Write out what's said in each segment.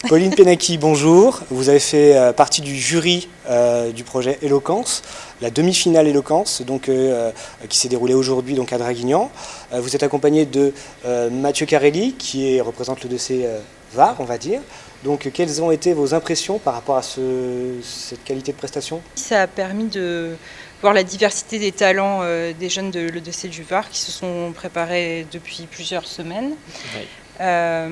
Pauline Pénaki, bonjour. Vous avez fait partie du jury du projet Éloquence, la demi-finale Éloquence, donc, qui s'est déroulée aujourd'hui donc, à Draguignan. Vous êtes accompagné de Mathieu Carelli, qui représente le dossier VAR, on va dire. Donc, quelles ont été vos impressions par rapport à cette qualité de prestation? Ça a permis de voir la diversité des talents des jeunes de l'EDC du Var qui se sont préparés depuis plusieurs semaines. Oui. Ça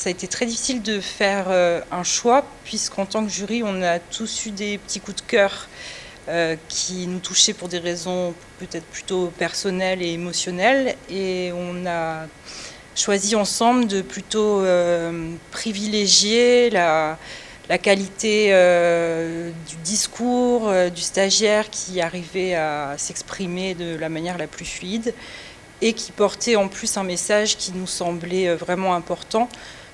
a été très difficile de faire un choix, puisqu'en tant que jury, on a tous eu des petits coups de cœur qui nous touchaient pour des raisons peut-être plutôt personnelles et émotionnelles. Et on a choisi ensemble de plutôt privilégier la qualité du discours du stagiaire qui arrivait à s'exprimer de la manière la plus fluide et qui portait en plus un message qui nous semblait vraiment important,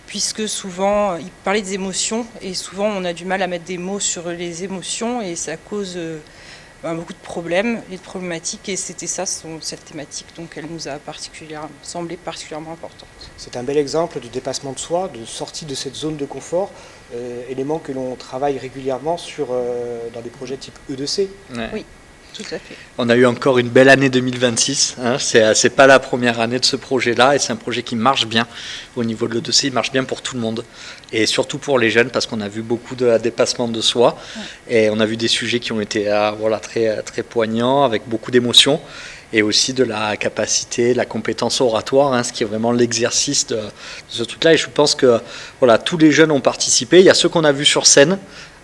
puisque souvent il parlait des émotions et souvent on a du mal à mettre des mots sur les émotions et ça cause beaucoup de problèmes et de problématiques, et c'était ça cette thématique, donc elle nous a semblé particulièrement importante. C'est un bel exemple de dépassement de soi, de sortie de cette zone de confort, élément que l'on travaille régulièrement dans des projets type E2C. Ouais. Oui. Tout à fait. On a eu encore une belle année 2026. Hein. C'est pas la première année de ce projet-là, et c'est un projet qui marche bien au niveau de l'E2C. Il marche bien pour tout le monde, et surtout pour les jeunes, parce qu'on a vu beaucoup de dépassement de soi, et on a vu des sujets qui ont été très, très poignants, avec beaucoup d'émotions, et aussi de la capacité, de la compétence oratoire, hein, ce qui est vraiment l'exercice de ce truc-là. Et je pense que tous les jeunes ont participé. Il y a ceux qu'on a vus sur scène,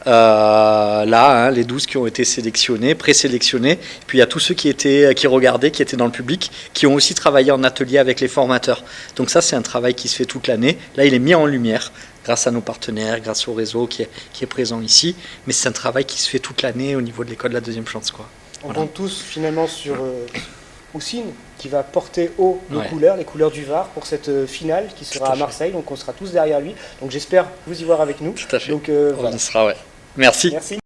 les 12 qui ont été sélectionnés, présélectionnés, puis il y a tous ceux qui regardaient, qui étaient dans le public, qui ont aussi travaillé en atelier avec les formateurs. Donc ça, c'est un travail qui se fait toute l'année. Là, il est mis en lumière grâce à nos partenaires, grâce au réseau qui est présent ici, mais c'est un travail qui se fait toute l'année au niveau de l'école de la deuxième chance, quoi. On compte tous finalement sur Houssine, qui va porter haut nos couleurs, les couleurs du Var, pour cette finale qui sera à Marseille. Donc on sera tous derrière lui. Donc j'espère vous y voir avec nous. Tout à fait. Donc, on y sera, ouais. Merci. Merci.